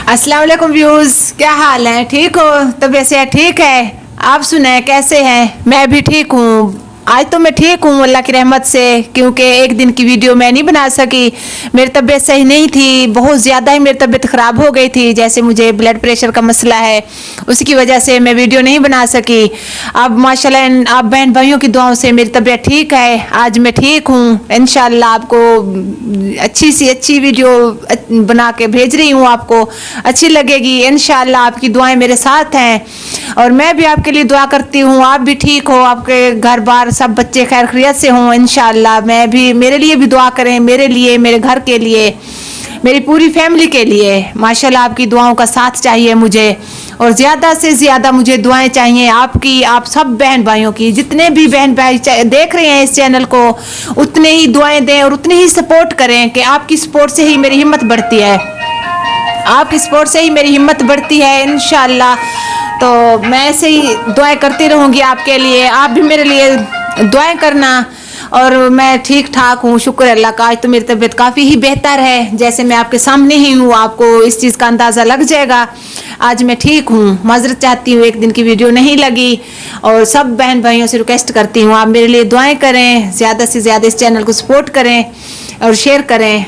अस्सलाम वालेकुम व्यूज़, क्या हाल है? ठीक हो? तबीयत से ठीक है? आप सुनाए कैसे हैं? मैं भी ठीक हूँ। आज तो मैं ठीक हूँ अल्लाह की रहमत से, क्योंकि एक दिन की वीडियो मैं नहीं बना सकी। मेरी तबीयत सही नहीं थी, बहुत ज़्यादा ही मेरी तबीयत ख़राब हो गई थी। जैसे मुझे ब्लड प्रेशर का मसला है, उसकी वजह से मैं वीडियो नहीं बना सकी। अब माशाल्लाह आप बहन भाइयों की दुआओं से मेरी तबीयत ठीक है। आज मैं ठीक हूँ। इंशाल्लाह आपको अच्छी सी अच्छी वीडियो बना के भेज रही हूँ, आपको अच्छी लगेगी इंशाल्लाह। आपकी दुआएं मेरे साथ हैं और मैं भी आपके लिए दुआ करती हूँ। आप भी ठीक हो, आपके घर बार सब बच्चे खैर खैरियत से हों इंशाल्लाह। मैं भी, मेरे लिए भी दुआ करें, मेरे लिए, मेरे घर के लिए, मेरी पूरी फैमिली के लिए। माशाल्लाह आपकी दुआओं का साथ चाहिए मुझे, और ज़्यादा से ज़्यादा मुझे दुआएं चाहिए आपकी, आप सब बहन भाइयों की। जितने भी बहन भाई देख रहे हैं इस चैनल को, उतने ही दुआएं दें और उतनी ही सपोर्ट करें, कि आपकी सपोर्ट से ही मेरी हिम्मत बढ़ती है। आपकी सपोर्ट से ही मेरी हिम्मत बढ़ती है इंशाल्लाह। तो मैं ऐसे ही दुआएं करती रहूँगी आपके लिए, आप भी मेरे लिए दुआएं करना। और मैं ठीक ठाक हूँ, शुक्र अल्लाह का। आज तो मेरी तबीयत काफ़ी ही बेहतर है, जैसे मैं आपके सामने ही हूँ, आपको इस चीज़ का अंदाज़ा लग जाएगा। आज मैं ठीक हूँ। माजरत चाहती हूँ एक दिन की वीडियो नहीं लगी, और सब बहन भाइयों से रिक्वेस्ट करती हूँ आप मेरे लिए दुआएं करें, ज़्यादा से ज़्यादा इस चैनल को सपोर्ट करें और शेयर करें।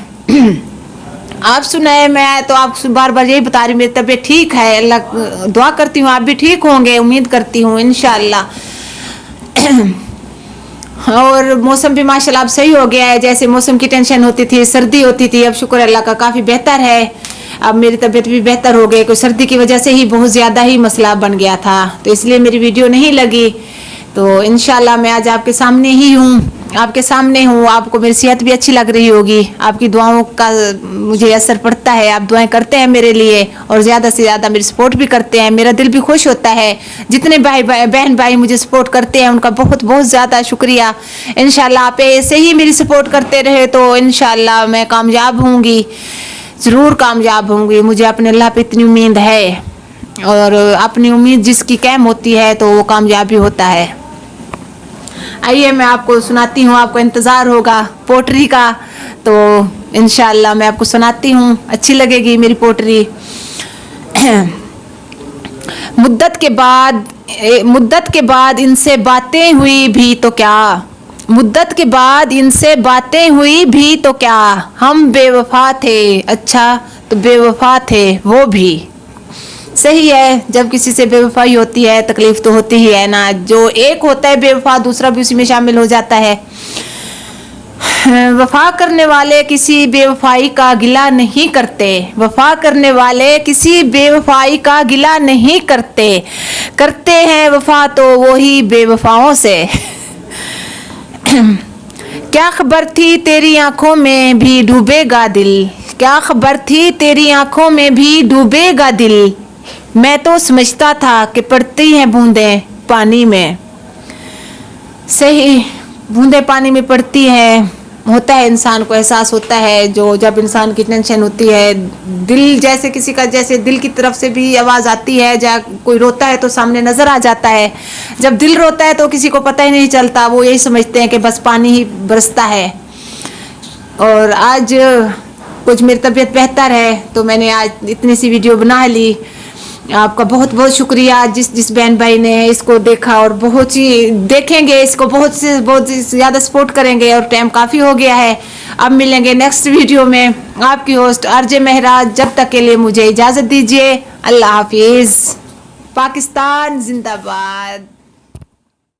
आप सुनाए, मैं तो आपको बार बार यही बता रही हूँ, मेरी तबीयत ठीक है। अल्लाह दुआ करती हूँ आप भी ठीक होंगे, उम्मीद करती हूँ इंशाल्लाह। और मौसम भी माशाल्लाह अब सही हो गया है। जैसे मौसम की टेंशन होती थी, सर्दी होती थी, अब शुक्र अल्लाह का काफ़ी बेहतर है। अब मेरी तबीयत भी बेहतर हो गई। कोई सर्दी की वजह से ही बहुत ज़्यादा ही मसला बन गया था, तो इसलिए मेरी वीडियो नहीं लगी। तो इंशाल्लाह मैं आज आपके सामने ही हूँ, आपके सामने हूँ। आपको मेरी सेहत भी अच्छी लग रही होगी। आपकी दुआओं का मुझे असर पड़ता है, आप दुआएं करते हैं मेरे लिए, और ज़्यादा से ज़्यादा मेरी सपोर्ट भी करते हैं। मेरा दिल भी खुश होता है। जितने बहन भाई मुझे सपोर्ट करते हैं, उनका बहुत बहुत ज़्यादा शुक्रिया। इंशाल्लाह आप ऐसे ही मेरी सपोर्ट करते रहे तो इंशाल्लाह मैं कामयाब होंगी, ज़रूर कामयाब होंगी। मुझे अपने अल्लाह पे इतनी उम्मीद है, और अपनी उम्मीद जिसकी कैम होती है तो वो कामयाबी होता है। आइए मैं आपको सुनाती हूँ, आपको इंतज़ार होगा पोट्री का, तो इंशाल्लाह मैं आपको सुनाती हूँ, अच्छी लगेगी मेरी पोट्री। मुद्दत के बाद इनसे बातें हुई भी तो क्या, मुद्दत के बाद इनसे बातें हुई भी तो क्या, हम बेवफा थे, अच्छा तो बेवफा थे वो भी। सही है, जब किसी से बेवफाई होती है तकलीफ तो होती ही है ना। जो एक होता है बेवफा, दूसरा भी उसी में शामिल हो जाता है। वफा करने वाले किसी बेवफाई का गिला नहीं करते, वफा करने वाले किसी बेवफाई का गिला नहीं करते, करते हैं वफा तो वही बेवफाओं से। क्या खबर थी तेरी आंखों में भी डूबेगा दिल, क्या खबर थी तेरी आंखों में भी डूबेगा दिल, मैं तो समझता था कि पड़ती हैं बूंदें पानी में। सही, बूंदें पानी में पड़ती हैं, होता है, इंसान को एहसास होता है। जो जब इंसान की टेंशन होती है, दिल जैसे किसी का, जैसे दिल की तरफ से भी आवाज़ आती है, या कोई रोता है तो सामने नज़र आ जाता है। जब दिल रोता है तो किसी को पता ही नहीं चलता, वो यही समझते हैं कि बस पानी ही बरसता है। और आज कुछ मेरी तबीयत बेहतर है तो मैंने आज इतनी सी वीडियो बना ली। आपका बहुत बहुत शुक्रिया, जिस बहन भाई ने इसको देखा, और बहुत ही देखेंगे इसको, बहुत ज़्यादा सपोर्ट करेंगे। और टाइम काफ़ी हो गया है, अब मिलेंगे नेक्स्ट वीडियो में। आपकी होस्ट आरजे महराज, जब तक के लिए मुझे इजाज़त दीजिए। अल्लाह हाफिज़। पाकिस्तान जिंदाबाद।